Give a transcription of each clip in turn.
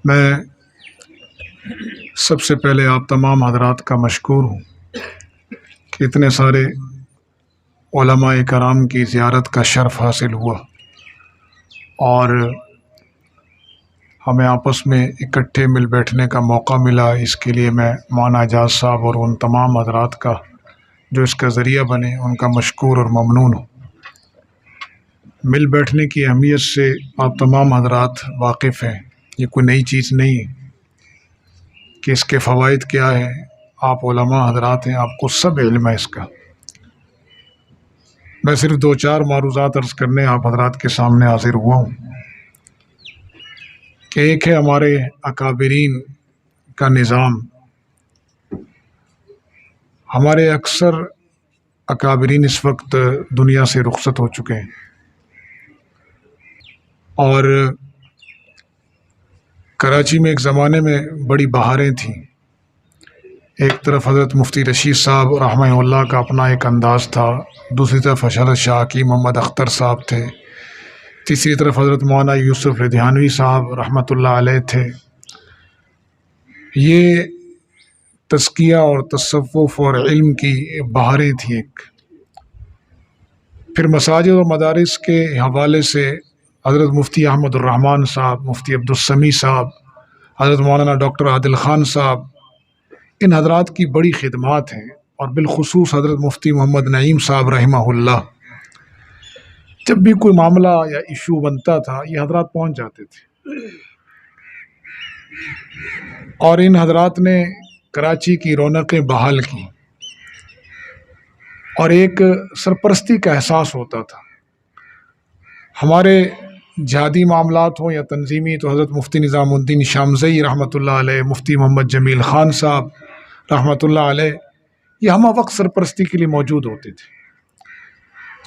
میں سب سے پہلے آپ تمام حضرات کا مشکور ہوں کہ اتنے سارے علماء کرام کی زیارت کا شرف حاصل ہوا اور ہمیں آپس میں اکٹھے مل بیٹھنے کا موقع ملا۔ اس کے لیے میں مولانا اعجاز صاحب اور ان تمام حضرات کا جو اس کا ذریعہ بنے ان کا مشکور اور ممنون ہوں۔ مل بیٹھنے کی اہمیت سے آپ تمام حضرات واقف ہیں، یہ کوئی نئی چیز نہیں ہے کہ اس کے فوائد کیا ہیں۔ آپ علماء حضرات ہیں، آپ کو سب علم ہے اس کا۔ میں صرف دو چار معروضات عرض کرنے آپ حضرات کے سامنے حاضر ہوا ہوں کہ ایک ہے ہمارے اکابرین کا نظام۔ ہمارے اکثر اکابرین اس وقت دنیا سے رخصت ہو چکے ہیں، اور کراچی میں ایک زمانے میں بڑی بہاریں تھیں۔ ایک طرف حضرت مفتی رشید صاحب رحمہ اللہ کا اپنا ایک انداز تھا، دوسری طرف حضرت شاہ حکیم محمد اختر صاحب تھے، تیسری طرف حضرت مولانا یوسف لدھیانوی صاحب رحمۃ اللہ علیہ تھے۔ یہ تزکیہ اور تصوف اور علم کی بہاریں تھیں ایک۔ پھر مساجد اور مدارس کے حوالے سے حضرت مفتی احمد الرحمن صاحب، مفتی عبدالسمیع صاحب، حضرت مولانا ڈاکٹر عادل خان صاحب، ان حضرات کی بڑی خدمات ہیں، اور بالخصوص حضرت مفتی محمد نعیم صاحب رحمہ اللہ۔ جب بھی کوئی معاملہ یا ایشو بنتا تھا یہ حضرات پہنچ جاتے تھے، اور ان حضرات نے کراچی کی رونقیں بحال کی، اور ایک سرپرستی کا احساس ہوتا تھا۔ ہمارے جہادی معاملات ہوں یا تنظیمی تو حضرت مفتی نظام الدین شامزئی رحمۃ اللہ علیہ، مفتی محمد جمیل خان صاحب رحمۃ اللہ علیہ، یہ ہم وقت سرپرستی کے لیے موجود ہوتے تھے۔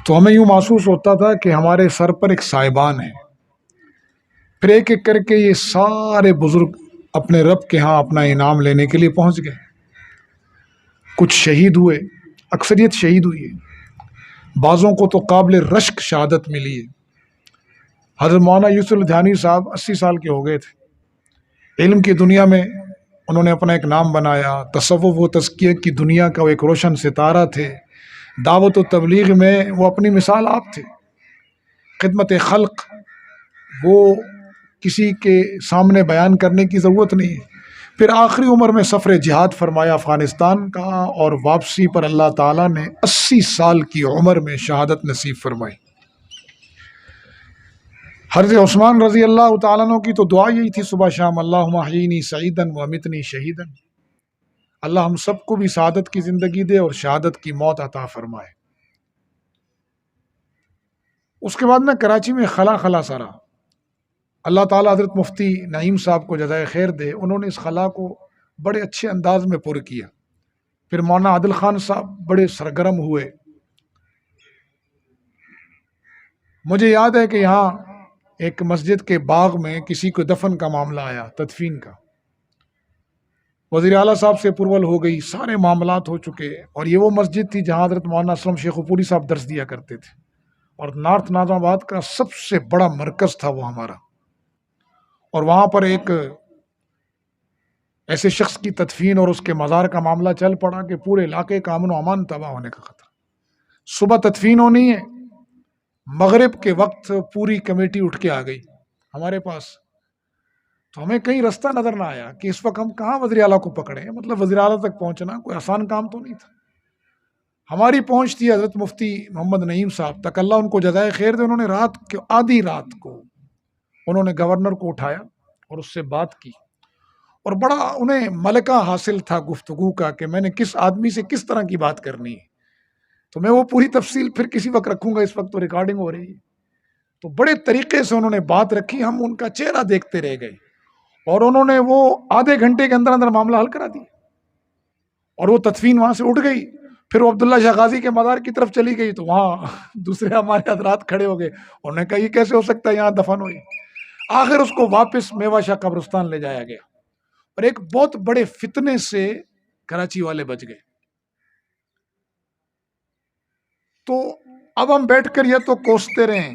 تو ہمیں یوں محسوس ہوتا تھا کہ ہمارے سر پر ایک سائبان ہے۔ پھر ایک ایک کر کے یہ سارے بزرگ اپنے رب کے ہاں اپنا انعام لینے کے لیے پہنچ گئے۔ کچھ شہید ہوئے، اکثریت شہید ہوئی ہے، بعضوں کو تو قابل رشک شہادت ملی ہے۔ حضرت مولانا یوسف لدھیانوی صاحب 80 سال کے ہو گئے تھے، علم کی دنیا میں انہوں نے اپنا ایک نام بنایا، تصوف و تزکیہ کی دنیا کا وہ ایک روشن ستارہ تھے، دعوت و تبلیغ میں وہ اپنی مثال آپ تھے، خدمت خلق وہ کسی کے سامنے بیان کرنے کی ضرورت نہیں ہے۔ پھر آخری عمر میں سفر جہاد فرمایا افغانستان کا، اور واپسی پر اللہ تعالیٰ نے 80 سال کی عمر میں شہادت نصیب فرمائی۔ حضرت عثمان رضی اللہ تعالیٰ عنہ کی تو دعا یہی تھی صبح شام، اللہم احیینی سعیدا وامیتنی شہیدا، اللہ ہم سب کو بھی سعادت کی زندگی دے اور شہادت کی موت عطا فرمائے۔ اس کے بعد میں کراچی میں خلا سارا، اللہ تعالیٰ حضرت مفتی نعیم صاحب کو جزائے خیر دے، انہوں نے اس خلا کو بڑے اچھے انداز میں پر کیا۔ پھر مولانا عادل خان صاحب بڑے سرگرم ہوئے۔ مجھے یاد ہے کہ یہاں ایک مسجد کے باغ میں کسی کو دفن کا معاملہ آیا، تدفین کا، وزیر اعلیٰ صاحب سے اپروول ہو گئی، سارے معاملات ہو چکے، اور یہ وہ مسجد تھی جہاں حضرت مولانا اسلم شیخ پوری صاحب درس دیا کرتے تھے، اور نارتھ ناظم آباد کا سب سے بڑا مرکز تھا وہ ہمارا۔ اور وہاں پر ایک ایسے شخص کی تدفین اور اس کے مزار کا معاملہ چل پڑا کہ پورے علاقے کا امن و امان تباہ ہونے کا خطرہ۔ صبح تدفین ہونی ہے، مغرب کے وقت پوری کمیٹی اٹھ کے آ گئی ہمارے پاس، تو ہمیں کہیں رستہ نظر نہ آیا کہ اس وقت ہم کہاں وزیر اعلیٰ کو پکڑیں، مطلب وزیر اعلیٰ تک پہنچنا کوئی آسان کام تو نہیں تھا۔ ہماری پہنچ تھی حضرت مفتی محمد نعیم صاحب تک، اللہ ان کو جزائے خیر دے، انہوں نے آدھی رات کو انہوں نے گورنر کو اٹھایا اور اس سے بات کی، اور بڑا انہیں ملکہ حاصل تھا گفتگو کا کہ میں نے کس آدمی سے کس طرح کی بات کرنی ہے۔ تو میں وہ پوری تفصیل پھر کسی وقت رکھوں گا، اس وقت تو ریکارڈنگ ہو رہی ہے۔ تو بڑے طریقے سے انہوں نے بات رکھی، ہم ان کا چہرہ دیکھتے رہ گئے، اور انہوں نے وہ آدھے گھنٹے کے اندر معاملہ حل کرا دیا، اور وہ تدفین وہاں سے اٹھ گئی۔ پھر وہ عبداللہ شاہ غازی کے مزار کی طرف چلی گئی، تو وہاں دوسرے ہمارے حضرات کھڑے ہو گئے، انہوں نے کہا یہ کیسے ہو سکتا ہے یہاں دفن ہوئی۔ آخر اس کو واپس میوہ شاہ قبرستان لے جایا گیا، اور ایک بہت بڑے فتنے سے کراچی والے بچ گئے۔ تو اب ہم بیٹھ کر یہ تو کوستے رہے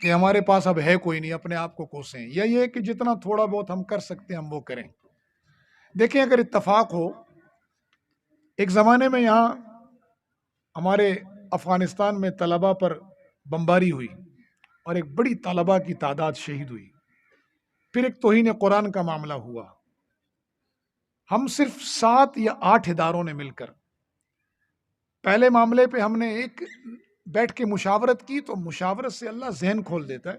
کہ ہمارے پاس اب ہے کوئی نہیں، اپنے آپ کو کوسیں، یا یہ کہ جتنا تھوڑا بہت ہم کر سکتے ہیں ہم وہ کریں. دیکھیں اگر اتفاق ہو، ایک زمانے میں یہاں ہمارے افغانستان میں طلبہ پر بمباری ہوئی اور ایک بڑی طلبہ کی تعداد شہید ہوئی. پھر ایک توہین قرآن کا معاملہ ہوا. ہم صرف 7 یا 8 اداروں نے مل کر پہلے معاملے پہ ہم نے ایک بیٹھ کے مشاورت کی، تو مشاورت سے اللہ ذہن کھول دیتا ہے.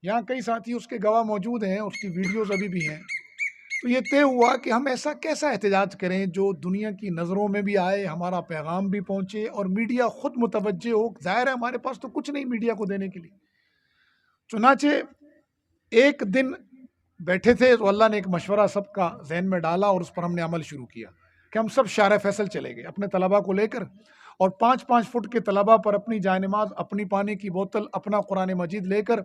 یہاں کئی ساتھی اس کے گواہ موجود ہیں، اس کی ویڈیوز ابھی بھی ہیں. تو یہ طے ہوا کہ ہم ایسا کیسا احتجاج کریں جو دنیا کی نظروں میں بھی آئے، ہمارا پیغام بھی پہنچے اور میڈیا خود متوجہ ہو. ظاہر ہے ہمارے پاس تو کچھ نہیں میڈیا کو دینے کے لیے. چنانچہ ایک دن بیٹھے تھے تو اللہ نے ایک مشورہ سب کا ذہن میں ڈالا اور اس پر ہم نے عمل شروع کیا کہ ہم سب شارع فیصل چلے گئے اپنے طلباء کو لے کر، اور 5-5 فٹ کے طلباء پر اپنی جائے نماز، اپنی پانی کی بوتل، اپنا قرآن مجید لے کر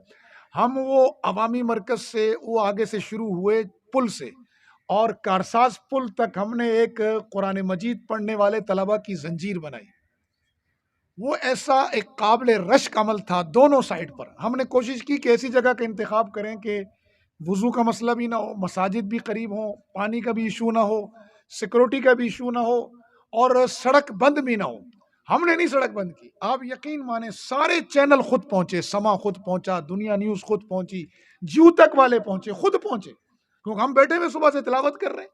ہم وہ عوامی مرکز سے وہ آگے سے شروع ہوئے پل سے اور کارساز پل تک ہم نے ایک قرآن مجید پڑھنے والے طلباء کی زنجیر بنائی. وہ ایسا ایک قابل رشک عمل تھا دونوں سائڈ پر. ہم نے کوشش کی کہ ایسی جگہ کا انتخاب کریں کہ وضو کا مسئلہ بھی نہ ہو، مساجد بھی قریب ہوں، پانی کا بھی ایشو نہ ہو، سیکورٹی کا بھی ایشو نہ ہو، اور سڑک بند بھی نہ ہو. ہم نے نہیں سڑک بند کی. آپ یقین مانیں سارے چینل خود پہنچے، سما خود پہنچا، دنیا نیوز خود پہنچی، جیو تک والے پہنچے، خود پہنچے، کیونکہ ہم بیٹھے ہوئے صبح سے تلاوت کر رہے ہیں.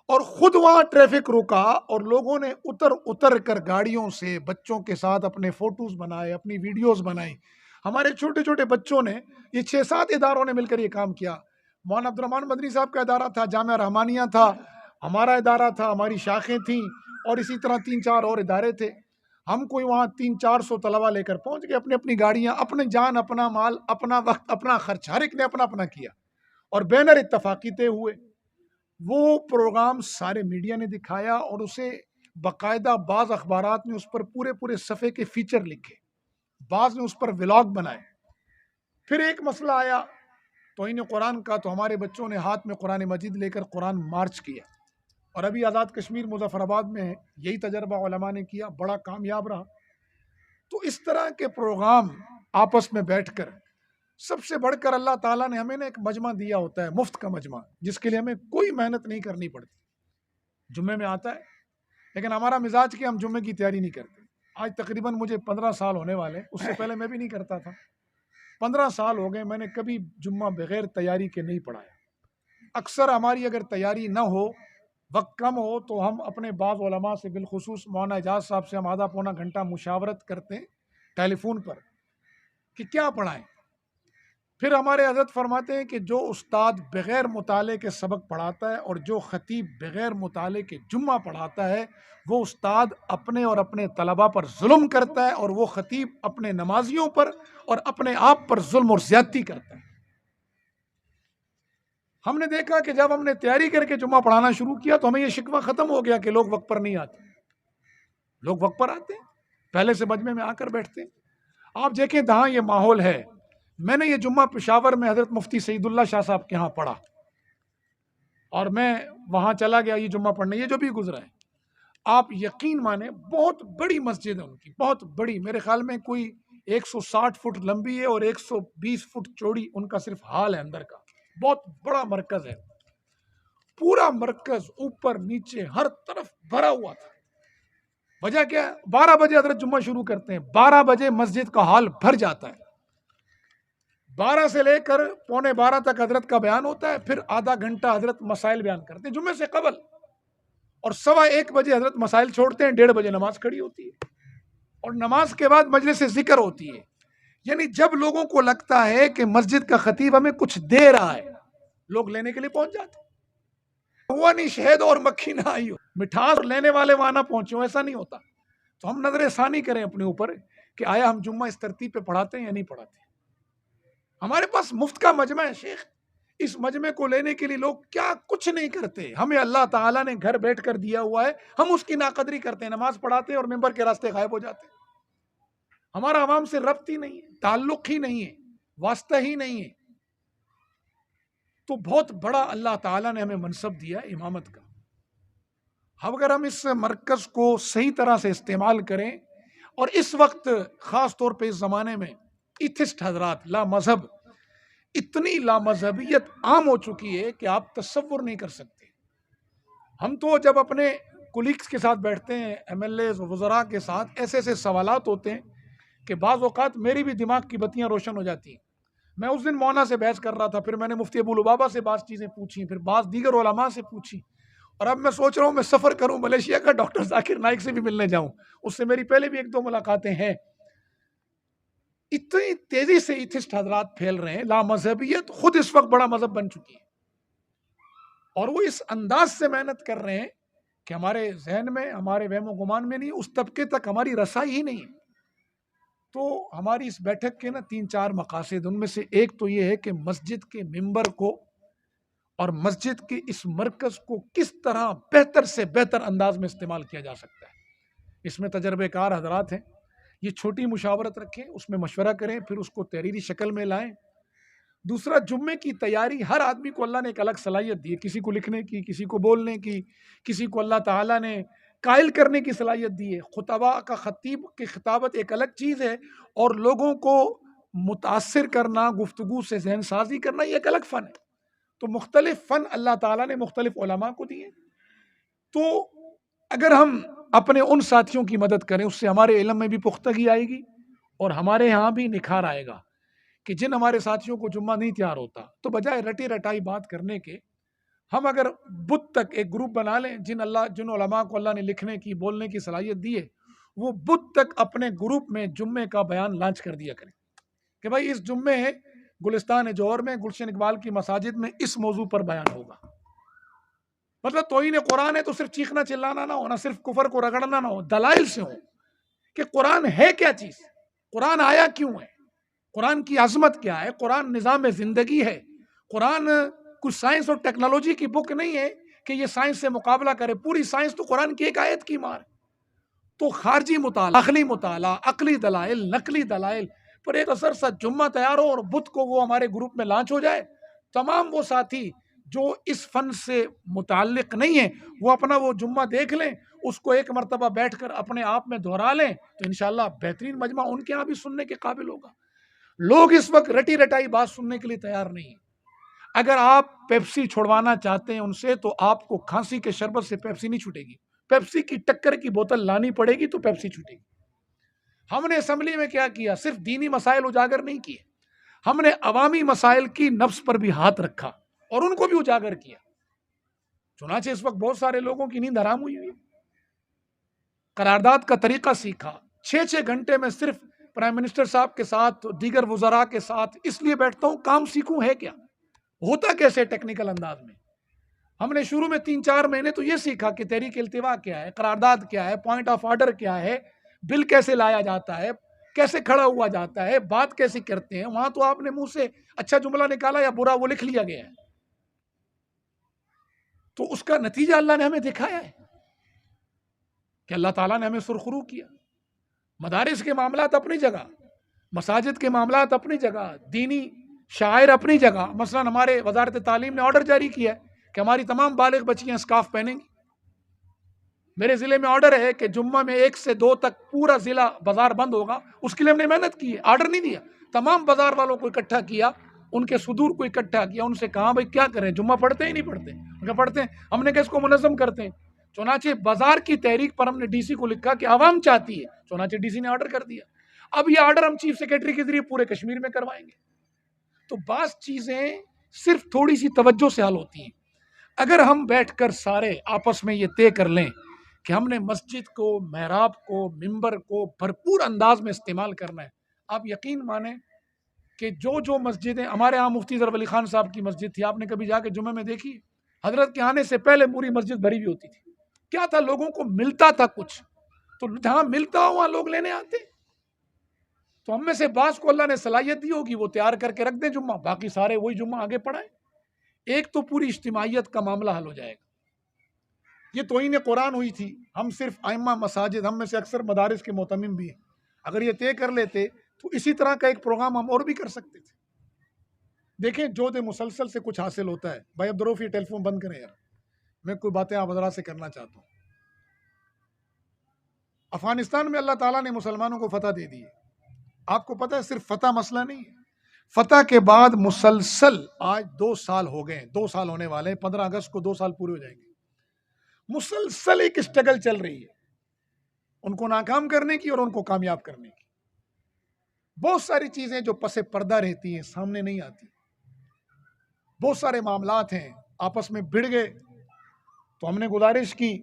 اور خود وہاں ٹریفک رکا اور لوگوں نے اتر کر گاڑیوں سے بچوں کے ساتھ اپنے فوٹوز بنائے، اپنی ویڈیوز بنائی. ہمارے چھوٹے چھوٹے بچوں نے، یہ 6-7 اداروں نے مل کر یہ کام کیا. مولانا عبد الرحمن مدنی صاحب کا ادارہ تھا، جامعہ رحمانیہ تھا، ہمارا ادارہ تھا، ہماری شاخیں تھیں، اور اسی طرح 3-4 اور ادارے تھے. ہم کوئی وہاں 300-400 طلبہ لے کر پہنچ گئے، اپنی اپنی گاڑیاں، اپنی جان، اپنا مال، اپنا وقت، اپنا خرچ، ہر ایک نے اپنا اپنا کیا اور بینر اتفاقی طے ہوئے. وہ پروگرام سارے میڈیا نے دکھایا اور اسے باقاعدہ بعض اخبارات نے اس پر پورے صفحے کے فیچر لکھے، بعض نے اس پر ولاگ بنائے. پھر ایک مسئلہ آیا توہین قرآن کا، تو ہمارے بچوں نے ہاتھ میں قرآن مجید لے کر قرآن مارچ کیا، اور ابھی آزاد کشمیر مظفر آباد میں ہے، یہی تجربہ علماء نے کیا، بڑا کامیاب رہا. تو اس طرح کے پروگرام آپس میں بیٹھ کر، سب سے بڑھ کر اللہ تعالیٰ نے ہمیں ایک مجمع دیا ہوتا ہے، مفت کا مجمع، جس کے لیے ہمیں کوئی محنت نہیں کرنی پڑتی. جمعے میں آتا ہے، لیکن ہمارا مزاج کہ ہم جمعے کی تیاری نہیں کرتے. آج تقریباً مجھے 15 سال ہونے والے، اس سے پہلے میں بھی نہیں کرتا تھا. 15 سال ہو گئے میں نے کبھی جمعہ بغیر تیاری کے نہیں پڑھایا. اکثر ہماری اگر تیاری نہ ہو، وقت کم ہو، تو ہم اپنے بعض علماء سے، بالخصوص مولانا اعجاز صاحب سے ہم آدھا پونا گھنٹہ مشاورت کرتے ہیں ٹیلی فون پر کہ کیا پڑھائیں. پھر ہمارے حضرت فرماتے ہیں کہ جو استاد بغیر مطالعے کے سبق پڑھاتا ہے اور جو خطیب بغیر مطالعے کے جمعہ پڑھاتا ہے، وہ استاد اپنے اور اپنے طلباء پر ظلم کرتا ہے، اور وہ خطیب اپنے نمازیوں پر اور اپنے آپ پر ظلم اور زیادتی کرتا ہے. ہم نے دیکھا کہ جب ہم نے تیاری کر کے جمعہ پڑھانا شروع کیا تو ہمیں یہ شکوہ ختم ہو گیا کہ لوگ وقت پر نہیں آتے. لوگ وقت پر آتے ہیں، پہلے سے مجمع میں آ کر بیٹھتے ہیں. آپ دیکھیں جہاں یہ ماحول ہے. میں نے یہ جمعہ پشاور میں حضرت مفتی سعید اللہ شاہ صاحب کے ہاں پڑھا، اور میں وہاں چلا گیا یہ جمعہ پڑھنے، یہ جو بھی گزرا ہے. آپ یقین مانیں بہت بڑی مسجد ہے ان کی، بہت بڑی، میرے خیال میں کوئی 160 فٹ لمبی ہے اور 120 فٹ چوڑی ان کا صرف ہال ہے اندر کا. بہت بڑا مرکز ہے، پورا مرکز اوپر نیچے ہر طرف بھرا ہوا تھا. وجہ کیا ہے؟ 12 بجے حضرت جمعہ شروع کرتے ہیں، 12 بجے مسجد کا ہال بھر جاتا ہے. 12 سے لے کر 11:45 تک حضرت کا بیان ہوتا ہے، پھر آدھا گھنٹہ حضرت مسائل بیان کرتے ہیں جمعے سے قبل، اور 1:15 بجے حضرت مسائل چھوڑتے ہیں، 1:30 بجے نماز کھڑی ہوتی ہے، اور نماز کے بعد مجلس ذکر ہوتی ہے. یعنی جب لوگوں کو لگتا ہے کہ مسجد کا خطیب ہمیں کچھ دے رہا ہے، لوگ لینے کے لیے پہنچ جاتے. ہوا نہیں شہد اور مکھی نہ آئی ہو، مٹھاس لینے والے وہاں نہ پہنچے ہو، ایسا نہیں ہوتا. تو ہم نظر ثانی کریں اپنے اوپر کہ آیا ہم جمعہ اس ترتیب پہ پڑھاتے ہیں یا نہیں پڑھاتے. ہمارے پاس مفت کا مجمع ہے شیخ، اس مجمع کو لینے کے لیے لوگ کیا کچھ نہیں کرتے. ہمیں اللہ تعالیٰ نے گھر بیٹھ کر دیا ہوا ہے، ہم اس کی ناقدری کرتے ہیں، نماز پڑھاتے ہیں اور ممبر کے راستے غائب ہو جاتے ہیں. ہمارا عوام سے ربط ہی نہیں ہے، تعلق ہی نہیں ہے، واسطہ ہی نہیں ہے. تو بہت بڑا اللہ تعالیٰ نے ہمیں منصب دیا ہے امامت کا. اگر ہم اس مرکز کو صحیح طرح سے استعمال کریں، اور اس وقت خاص طور پہ اس زمانے میں ایتھسٹ حضرات، لا مذہب، اتنی لا مذہبیت عام ہو چکی ہے کہ آپ تصور نہیں کر سکتے. ہم تو جب اپنے کولیگس کے ساتھ بیٹھتے ہیں، ایم ایل اے وزراء کے ساتھ، ایسے ایسے سوالات ہوتے ہیں کہ بعض اوقات میری بھی دماغ کی بتیاں روشن ہو جاتی ہیں. میں اس دن مونا سے بحث کر رہا تھا، پھر میں نے مفتی ابو لبابہ سے بعض چیزیں پوچھی، پھر بعض دیگر علماء سے پوچھی، اور اب میں سوچ رہا ہوں میں سفر کروں ملیشیا کا، ڈاکٹر ذاکر نائک سے بھی ملنے جاؤں. اس سے میری پہلے بھی ایک دو ملاقاتیں ہیں. اتنی تیزی سے ایتھسٹ حضرات پھیل رہے ہیں، لا مذہبیت خود اس وقت بڑا مذہب بن چکی ہے، اور وہ اس انداز سے محنت کر رہے ہیں کہ ہمارے ذہن میں، ہمارے وہم و گمان میں نہیں، اس طبقے تک ہماری رسائی ہی نہیں ہے. تو ہماری اس بیٹھک کے 3-4 مقاصد، ان میں سے ایک تو یہ ہے کہ مسجد کے ممبر کو اور مسجد کے اس مرکز کو کس طرح بہتر سے بہتر انداز میں استعمال کیا جا سکتا ہے. اس میں تجربے کار حضرات ہیں، یہ چھوٹی مشاورت رکھیں، اس میں مشورہ کریں، پھر اس کو تحریری شکل میں لائیں. دوسرا، جمعے کی تیاری، ہر آدمی کو اللہ نے ایک الگ صلاحیت دی ہے، کسی کو لکھنے کی، کسی کو بولنے کی، کسی کو اللہ تعالیٰ نے قائل کرنے کی صلاحیت دی ہے. خطبہ کا، خطیب کی خطابت ایک الگ چیز ہے، اور لوگوں کو متاثر کرنا، گفتگو سے ذہن سازی کرنا، یہ ایک الگ فن ہے. تو مختلف فن اللہ تعالیٰ نے مختلف علماء کو دیے. تو اگر ہم اپنے ان ساتھیوں کی مدد کریں، اس سے ہمارے علم میں بھی پختگی آئے گی، اور ہمارے ہاں بھی نکھار آئے گا. کہ جن ہمارے ساتھیوں کو جمعہ نہیں تیار ہوتا، تو بجائے رٹی رٹائی بات کرنے کے، ہم اگر بدھ تک ایک گروپ بنا لیں، جن علماء کو اللہ نے لکھنے کی، بولنے کی صلاحیت دی ہے، وہ بدھ تک اپنے گروپ میں جمعے کا بیان لانچ کر دیا کریں کہ بھائی اس جمعے گلستان جوہر میں، گلشن اقبال کی مساجد میں اس موضوع پر بیان ہوگا. مطلب توہین قرآن ہے تو صرف چیخنا چلانا نہ ہو، نہ صرف کفر کو رگڑنا نہ ہو، دلائل سے ہو کہ قرآن ہے کیا چیز، قرآن آیا کیوں ہے، قرآن کی عظمت کیا ہے، قرآن نظام زندگی ہے. قرآن کچھ سائنس اور ٹیکنالوجی کی بک نہیں ہے کہ یہ سائنس سے مقابلہ کرے، پوری سائنس تو قرآن کی ایک آیت کی مار. تو خارجی مطالعہ، داخلی مطالعہ، عقلی دلائل، نقلی دلائل پر ایک اثر سا جمعہ تیار ہو، اور بدھ کو وہ ہمارے گروپ میں لانچ ہو جائے. تمام وہ ساتھی جو اس فن سے متعلق نہیں ہیں، وہ اپنا وہ جمعہ دیکھ لیں، اس کو ایک مرتبہ بیٹھ کر اپنے آپ میں دہرا لیں، تو انشاءاللہ بہترین مجمع ان کے یہاں بھی سننے کے قابل ہوگا. لوگ اس وقت رٹی رٹائی بات سننے کے لیے تیار نہیں ہیں. اگر آپ پیپسی چھوڑوانا چاہتے ہیں ان سے، تو آپ کو کھانسی کے شربت سے پیپسی نہیں چھوٹے گی، پیپسی کی ٹکر کی بوتل لانی پڑے گی تو پیپسی چھوٹے گی. ہم نے اسمبلی میں کیا کیا؟ صرف دینی مسائل اجاگر نہیں کیے، ہم نے عوامی مسائل کی نفس پر بھی ہاتھ رکھا اور ان کو بھی اجاگر کیا. چنانچہ اس وقت بہت سارے لوگوں کی نیند حرام ہوئی ہوئی. قرارداد کا طریقہ سیکھا، 6 گھنٹے میں صرف پرائم منسٹر صاحب کے ساتھ، دیگر وزراء کے ساتھ اس لیے بیٹھتا ہوں کام سیکھوں ہے کیا، ہوتا کیسے ٹیکنیکل انداز میں. ہم نے شروع میں 3-4 مہینے تو یہ سیکھا کہ تحریک التوا کیا ہے، قرارداد کیا ہے، پوائنٹ آف آرڈر کیا ہے، بل کیسے لایا جاتا ہے، کیسے کھڑا ہوا جاتا ہے، بات کیسے کرتے ہیں. وہاں تو آپ نے منہ سے اچھا جملہ نکالا یا برا وہ لکھ لیا گیا ہے. تو اس کا نتیجہ اللہ نے ہمیں دکھایا ہے کہ اللہ تعالیٰ نے ہمیں سرخرو کیا. مدارس کے معاملات اپنی جگہ، مساجد کے معاملات اپنی جگہ، دینی شاعر اپنی جگہ. مثلا ہمارے وزارت تعلیم نے آرڈر جاری کیا ہے کہ ہماری تمام بالغ بچیاں اسکارف پہنیں گی. میرے ضلع میں آرڈر ہے کہ جمعہ میں 1 سے 2 تک پورا ضلع بازار بند ہوگا. اس کے لیے ہم نے محنت کی ہے، آرڈر نہیں دیا، تمام بازار والوں کو اکٹھا کیا، ان کے صدور کو اکٹھا کیا، ان سے کہا بھائی کیا کریں، جمعہ پڑھتے ہی نہیں پڑھتے؟ ان کا پڑھتے ہیں. ہم نے کہا اس کو منظم کرتے ہیں. چنانچہ بازار کی تحریک پر ہم نے ڈی سی کو لکھا کہ عوام چاہتی ہے، چنانچہ ڈی سی نے آرڈر کر دیا. اب یہ آرڈر ہم چیف سیکرٹری کے ذریعے پورے کشمیر میں کروائیں گے. تو بعض چیزیں صرف تھوڑی سی توجہ سے حل ہوتی ہیں. اگر ہم بیٹھ کر سارے آپس میں یہ طے کر لیں کہ ہم نے مسجد کو، محراب کو، ممبر کو بھرپور انداز میں استعمال کرنا ہے، آپ یقین مانیں کہ جو مسجدیں، ہمارے ہاں مفتی ظفر علی خان صاحب کی مسجد تھی، آپ نے کبھی جا کے جمعے میں دیکھی؟ حضرت کے آنے سے پہلے پوری مسجد بھری ہوئی ہوتی تھی. کیا تھا؟ لوگوں کو ملتا تھا کچھ، تو جہاں ملتا ہو وہاں لوگ لینے آتے. تو ہم میں سے بعض کو اللہ نے صلاحیت دی ہوگی، وہ تیار کر کے رکھ دیں جمعہ، باقی سارے وہی جمعہ آگے پڑھائیں. ایک تو پوری اجتماعیت کا معاملہ حل ہو جائے گا. یہ توہین قرآن ہوئی تھی، ہم صرف ائمہ مساجد، ہم میں سے اکثر مدارس کے محتمم بھی ہیں، اگر یہ طے کر لیتے تو اسی طرح کا ایک پروگرام ہم اور بھی کر سکتے تھے. دیکھیں جود مسلسل سے کچھ حاصل ہوتا ہے. بھائی عبدالرؤف یہ ٹیلی فون بند کریں یار، میں کوئی باتیں آپ حضرات سے کرنا چاہتا ہوں. افغانستان میں اللہ تعالیٰ نے مسلمانوں کو فتح دے دی ہے. آپ کو پتہ ہے صرف فتح مسئلہ نہیں ہے، فتح کے بعد مسلسل آج 2 سال ہو گئے ہیں، 2 سال ہونے والے ہیں، 15 اگست کو 2 سال پورے ہو جائیں گے، مسلسل ایک اسٹرگل چل رہی ہے ان کو ناکام کرنے کی اور ان کو کامیاب کرنے کی. بہت ساری چیزیں جو پس پردہ رہتی ہیں سامنے نہیں آتی، بہت سارے معاملات ہیں آپس میں بھڑ گئے. تو ہم نے گزارش کی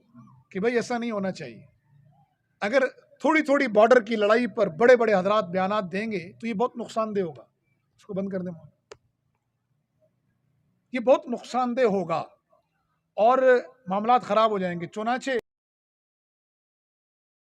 کہ بھائی ایسا نہیں ہونا چاہیے. اگر تھوڑی تھوڑی بارڈر کی لڑائی پر بڑے بڑے حضرات بیانات دیں گے تو یہ بہت نقصان دہ ہوگا. اس کو بند کر دیں، یہ بہت نقصان دہ ہوگا اور معاملات خراب ہو جائیں گے. چنانچہ